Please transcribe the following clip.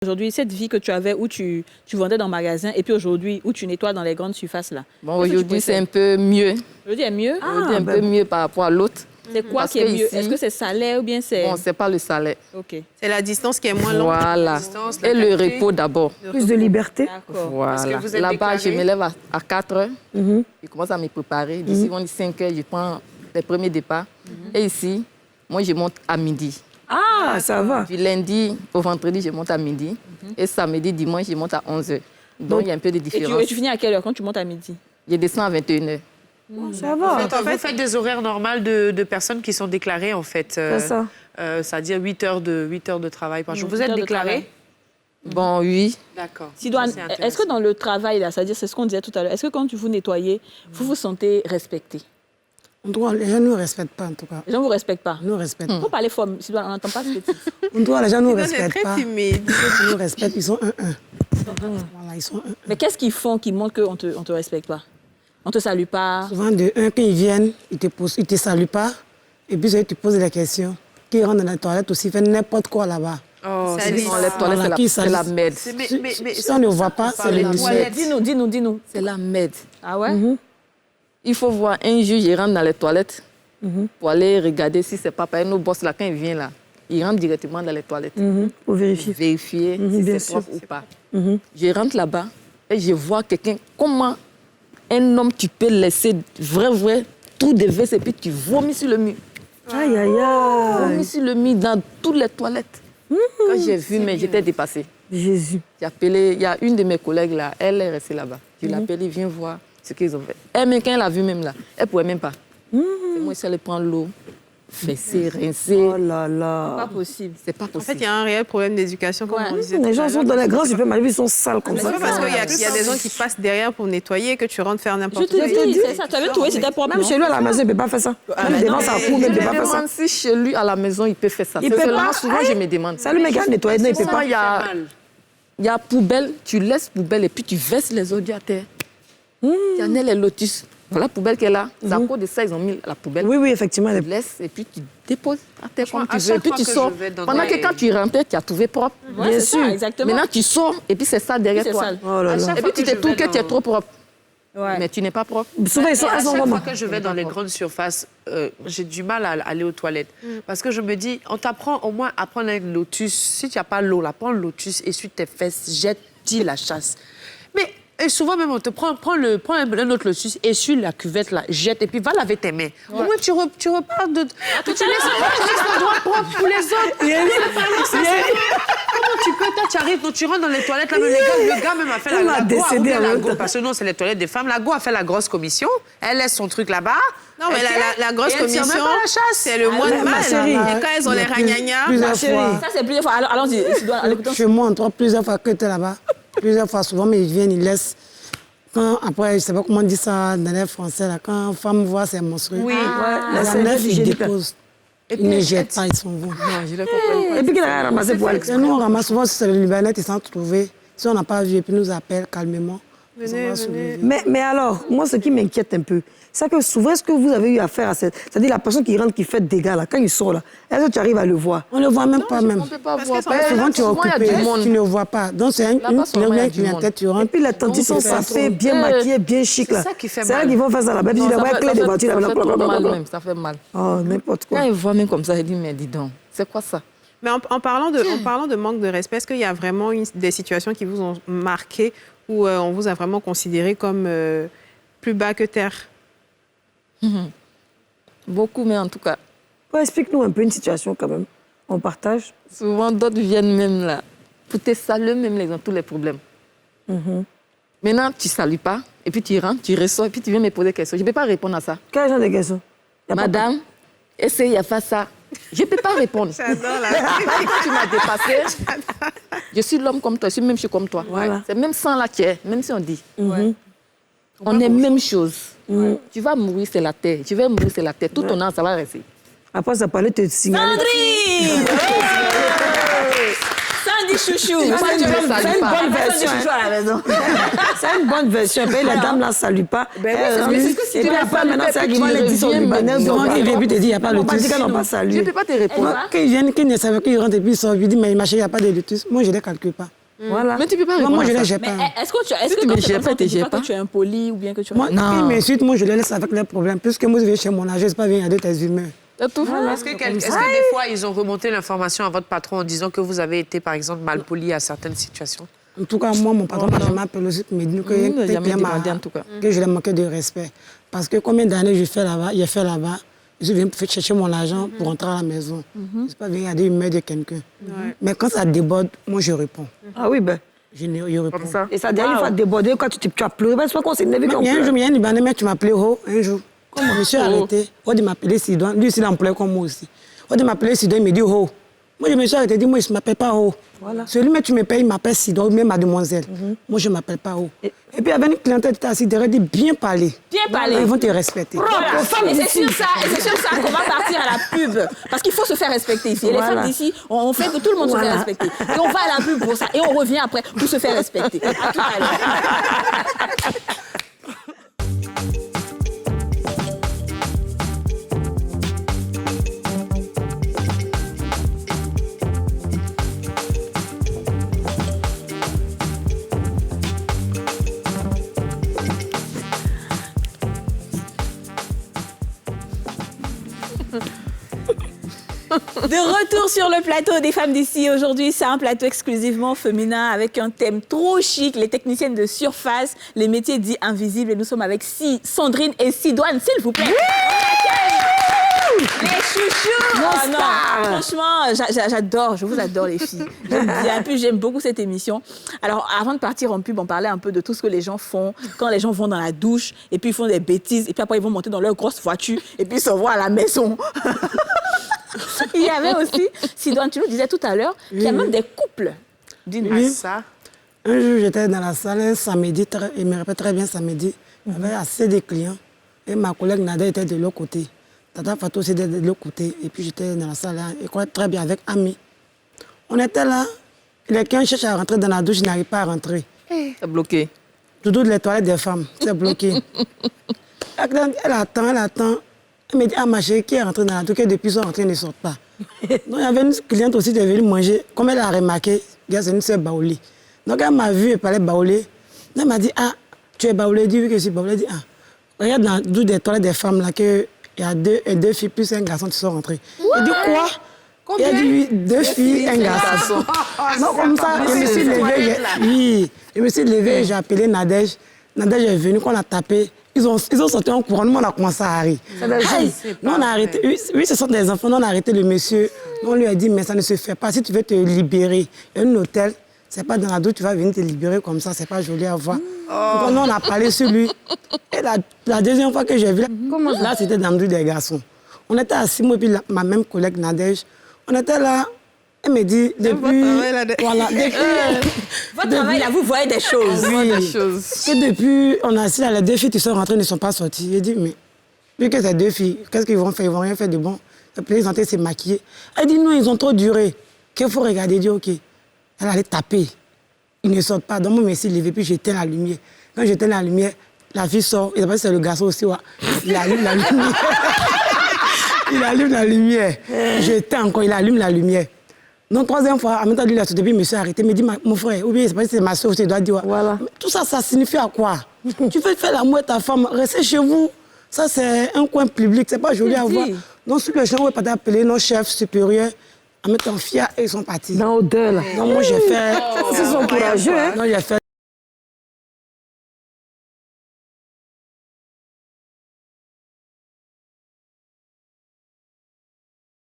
Aujourd'hui, cette vie que tu avais où tu vendais dans le magasin et puis aujourd'hui où tu nettoies dans les grandes surfaces là. Bon, aujourd'hui, c'est un peu mieux. Aujourd'hui, est mieux? Aujourd'hui, un peu mieux par rapport à l'autre. C'est quoi qui est mieux? Est-ce que c'est salaire ou bien c'est... Bon, c'est pas le salaire. OK. C'est la distance qui est moins longue. Voilà. Et le repos d'abord. Plus de liberté. D'accord. Voilà. Là-bas, je me lève à 4 heures. Je commence à me préparer. D'ici, on dit 5 heures, je prends les premiers départs. Et ici, moi, je monte à midi. Ah, ça va. Du lundi au vendredi, je monte à midi. Et samedi, dimanche, je monte à 11 heures. Donc, il y a un peu de différence. Et tu finis à quelle heure quand tu montes à midi? Je descends à 21 heures. Ça va. Vous faites des horaires normaux de personnes qui sont déclarées, en fait. C'est ça. C'est-à-dire 8 heures de travail par jour. Vous 8 êtes heures de travail? Bon, oui. D'accord. Sidoine, est-ce que dans le travail, là, c'est-à-dire, c'est ce qu'on disait tout à l'heure, est-ce que quand vous nettoyez, vous vous sentez respecté? Les gens ne nous respectent pas, en tout cas. Les gens ne vous respectent pas? Ils ne nous respectent Faut parler fort, Sidoine, on n'entend pas ce que tu dis. pas. En tout cas, les gens ne nous C'est respectent pas. très timide. Ceux qui nous respectent, ils sont un. Voilà, ils sont un. Mais qu'est-ce qu'ils font qui montre qu'on ne te respecte pas? On ne te salue pas? Souvent, de un, quand ils viennent, ils ne te saluent pas. Et puis, ils te posent des questions. Quand ils rentrent dans la toilette aussi, ils font n'importe quoi là-bas. Oh, Non, les toilettes, Voilà, qui c'est la salissent. merde. Si on ne voit pas, c'est le monsieur. Dis-nous. C'est la merde. Ah ouais? Il faut voir un jour, je rentre dans les toilettes pour aller regarder si c'est pas par nos boss là, quand il vient là, il rentre directement dans les toilettes. Pour vérifier. Vérifier si bien c'est propre ou pas. Je rentre là-bas et je vois quelqu'un, comment un homme tu peux laisser vrai, tout déverser et puis tu vomis sur le mur. Aïe, aïe, aïe. Vomis sur le mur dans toutes les toilettes. Quand j'ai vu, mais j'étais dépassée. Jésus. J'ai appelé, il y a une de mes collègues là, elle est restée là-bas. Je l'ai appelée, viens voir ce qu'ils ont fait. Elle, même quand elle a vu même là, elle ne pouvait même pas. C'est moi, je suis allée prendre l'eau, fesser, rincer. Oh là là. Pas possible. C'est pas En fait, possible. il y a un réel problème d'éducation, comme on disait. Les gens sont dans les grands supermarchés, ils sont sales comme C'est ça. pas parce qu'il y a des gens qui passent derrière pour nettoyer que tu rentres faire Je n'importe te quoi. dis, c'est ça. Tu avais trouvé, c'était propre. Même chez lui à la maison, il ne peut pas faire ça. Même devant sa cour, il ne peut pas faire ça. demande si chez lui, à la maison, il peut faire ça. Il C'est peut seulement pas. souvent, je me demande. Ça lui met qu'à nettoyer, non, il ne peut Souvent, pas. il y a poubelle, tu laisses poubelle et puis tu verses les ordures à terre. Il y en a les lotus. Voilà la poubelle qu'elle a. C'est à cause de ça, ils ont mis la poubelle. Oui, effectivement. Tu laisses et puis tu déposes à terre comme tu à veux. chaque Et puis fois tu que sors. je vais dans Pendant des- que quand tu rentrais, tu as trouvé propre. Ouais, c'est ça, exactement. Maintenant, tu sors et puis c'est ça derrière C'est toi. sale. Oh là là. Et puis tu te trouves que tu es trop propre. Ouais. Mais tu n'es pas propre. Souvent, ils sont À elles sont chaque vraiment. fois que je vais dans les grandes surfaces, j'ai du mal à aller aux toilettes. Parce que je me dis, on t'apprend au moins à prendre un lotus. Si tu n'as pas l'eau, là, prends le lotus, essuie tes fesses, jette-y la chasse. Mais et souvent même, on te prend un autre lotus, essuie la cuvette, là, jette, et puis va laver tes mains. Au moins, tu repars de... tu laisses l'endroit propre pour les autres. Comment tu peux, toi, tu arrives, donc tu rentres dans les toilettes, là, mais le gars même a fait On la a go, décédé en même temps. parce que non, c'est les toilettes des femmes. La go a fait la grosse commission, elle laisse son truc là-bas. Non, mais la grosse Et elle tire commission, même pas la chasse. c'est le mois de ma mai. chérie. Et quand elles ont les ragnagnas, Plusieurs chérie. fois. Ça, c'est plusieurs fois. Alors, allons-y. Sidoine, en écoutant- Chez moi, on trouve plusieurs fois que tu es là-bas. Plusieurs fois, souvent, mais ils viennent, ils laissent. Après, je ne sais pas comment on dit ça dans les français, là, quand une femme voit ses monstrueux, Oui. La ils serviette enlèvent, ils hygiénique. déposent. Ils ne jettent pas, ils s'en vont. Non, je ne comprends pas. Et puis qu'il a ramassé pour Alex. Et nous, on ramasse souvent sur le Libanais, ils s'en trouvent. Si on n'a pas vu, et puis ils nous appellent calmement. Mais alors, moi, ce qui m'inquiète un peu, c'est que souvent, est-ce que vous avez eu affaire à cette... C'est-à-dire la personne qui rentre, qui fait des dégâts, là, quand il sort, là, est-ce que tu arrives à le voir? On ne le voit même pas, même. On ne peut pas voir. Souvent, tu es Souvent, il y a occupé, du monde. tu ne le vois pas. Donc, c'est une Là-bas, souvent, il y a cliente du monde. clientèle, tu Et rentres. puis les tantis sont sapés, bien maquillés, bien chic, là. ça qui fait C'est là mal. qu'ils vont faire ça là-bas. Puis Non, tu les ça vois fait- clé ça de fait- voiture, ça là, fait trop mal même, ça fait mal. Oh, n'importe quoi. Quand ils voient même comme ça, ils disent, mais dis donc, c'est quoi ça? mais en parlant de manque de respect, est-ce qu'il y a vraiment des situations qui vous ont marqué où on vous a vraiment considéré comme plus bas que terre? Beaucoup, mais en tout cas, Ouais, explique-nous un peu une situation quand même. On partage. souvent d'autres viennent même là. Pour te saluer, même, ils ont tous les problèmes. Maintenant, tu ne salues pas, et puis tu rentres, tu ressors, et puis tu viens me poser des questions. Je ne peux pas répondre à ça. Quel genre de questions? Y a pas- Madame, essayez de faire ça. Je ne peux pas répondre. J'adore la... Tu m'as dépassé. Je suis l'homme comme toi, je suis comme toi. Voilà. C'est même sang là qui est, même si on dit. On est même chose. Tu vas mourir, c'est la terre. Tu vas mourir, c'est la terre. Tout ton âme, ça va rester. Après, ça parlait de te signaler. Sandrine! dit chouchou. C'est une bonne version. Chouchou à la maison. C'est une bonne version. Les dames là ne saluent pas. Mais c'est ce que Et puis après, maintenant, c'est qu'ils vont les dire au Libanais. Donc, il vient puis te dire, il n'y a pas de On va dire lotus. qu'elles n'ont pas Je salué. ne peux pas te répondre. Quand ils viennent, qu'ils ne savent qu'ils rentrent et puis ils sortent, ils disent, mais ma chérie, il n'y a pas de lotus. Moi, je ne les calcule pas. Voilà. Mais tu peux pas Moi, répondre je à ne ça. les gère Mais pas. est-ce que tu tu me quand gères tu pas, tu dis gères pas pas. que tu es impoli ou bien que tu Moi, Non. ils m'insultent, moi, je les laisse avec leurs problèmes. Puisque moi, je viens chez mon âge, je ne sais pas venir de tes humeurs. Tout. Est-ce que des fois, ils ont remonté l'information à votre patron en disant que vous avez été, par exemple, mal poli à certaines situations? En tout cas, moi, mon patron m'a jamais appelé aussi pour me dire que, Il n'a jamais demandé, en tout cas. que je l'ai manqué de respect. Parce que combien d'années j'ai fait là-bas, je suis venu chercher mon argent pour rentrer à la maison. Je ne suis pas venu à des humeurs de quelqu'un. Mais quand ça déborde, moi, je réponds. Ah oui, ben. Je réponds. Comme ça. Et ça, dernière fois débordé, quand tu as pleuré, c'est pas qu'on s'est énervé qu'on Il y a un pleure. jour, il y a un Libanais, mais tu m'as appelé Ho, un jour. Comme mon monsieur a arrêté, on dit m'appeler Sidon. Lui aussi, il employé comme moi aussi. On dit m'appeler Sidon, il me dit Ho. Moi, je me suis arrêté, dit, moi, je ne m'appelle pas Ho. Voilà. Celui que tu me payes, il m'appelle Sidon, ou même mademoiselle. Moi, je ne m'appelle pas Ho. Et puis, avec une clientèle, tu es assis derrière, dit bien parler. Bien parler. Ils vont te respecter. Voilà. Et c'est sur ça qu'on va partir à la pub. Parce qu'il faut se faire respecter ici. Et les femmes d'ici, on fait que tout le monde se fait respecter. Et on va à la pub pour ça. Et on revient après pour se faire respecter. À tout à l'heure. De retour sur le plateau des femmes d'ici. Aujourd'hui, c'est un plateau exclusivement féminin avec un thème trop chic, les techniciennes de surface, les métiers dits invisibles. Et nous sommes avec Sandrine et Sidoine, s'il vous plaît. Les chouchous. Oh non, franchement, j'adore, je vous adore les filles. J'aime bien, puis j'aime beaucoup cette émission. Alors, avant de partir en pub, on parlait un peu de tout ce que les gens font quand les gens vont dans la douche et puis ils font des bêtises et puis après ils vont monter dans leur grosse voiture et puis ils se voient à la maison. Il y avait aussi, Sidoine, tu nous disais tout à l'heure, qu'il y a même des couples. Oui. Ça. Un jour, j'étais dans la salle un samedi, il me répète très bien samedi. Il y avait assez de clients. Et ma collègue Nada était de l'autre côté. Tata Fatou aussi était de l'autre côté. Et puis j'étais dans la salle, là, et croyait très bien avec Ami. On était là. Les clients cherchent à rentrer dans la douche, ils n'arrivent pas à rentrer. C'est bloqué. Tout les toilettes des femmes, c'est bloqué. Elle attend. Elle me dit, ah ma chérie, qui est rentrée dans la douche, que depuis son rentrée, ne sort pas. Donc il y avait une cliente aussi qui est venue manger. Comme elle a remarqué, c'est une sœur Baouli. Donc elle m'a vu et parlait Baoulé. Elle m'a dit, ah, tu es Baoulé? Elle dit, oui, que je suis Baoulé. Elle dit, ah, regarde dans la douche des toilettes des femmes, là, qu'il y a deux filles plus un garçon qui sont rentrés. Elle dit, quoi? Combien? Elle dit, oui, deux filles, un garçon. Non, comme ça, je me suis levée. Oui, je me suis levée, j'ai appelé Nadège. Nadège est venue, quand on a tapé. Ils ont sorti en courant, nous on a commencé à rire. Nous on a arrêté, oui, ce sont des enfants, nous on a arrêté le monsieur. Nous on lui a dit, mais ça ne se fait pas. Si tu veux te libérer, il y a un hôtel, c'est pas dans la douche, tu vas venir te libérer comme ça, c'est pas joli à voir. Donc, nous on a parlé sur lui. Et la deuxième fois que j'ai vu, là c'était dans le douche des garçons. On était assis, moi et puis ma même collègue Nadège, on était là. Elle me dit, depuis... Voilà, Votre travail, là, vous voyez des choses. oui, que depuis, on a assis là, les deux filles qui sont rentrées ne sont pas sorties. J'ai dit, mais vu que ces deux filles, qu'est-ce qu'ils vont faire? Ils vont rien faire de bon. Ils ont se maquiller. Elle dit, non, ils ont trop duré. Qu'il faut regarder, dit, ok. Elle allait taper. Ils ne sortent pas. Donc, moi, je me suis levée, puis j'éteins la lumière. Quand j'éteins la lumière, la fille sort. Et après, c'est le garçon aussi. Ouais. Il allume la lumière. Il allume la lumière. J'éteins encore, il allume la lumière. Donc, troisième fois, en même temps, lui, il a sauté, puis il me suis arrêté. Il me dit, mon frère, ou bien c'est ma soeur aussi, il doit dire. Voilà. Mais tout ça, ça signifie à quoi? Tu veux faire l'amour à ta femme, restez chez vous. Ça, c'est un coin public, c'est pas joli à voir. Donc, sur le champ, on va pas t'appeler nos chefs supérieurs, en mettant fier, et ils sont partis. Dans l'odeur, là. Donc, moi, j'ai fait. Ils sont courageux, hein? Non, j'ai fait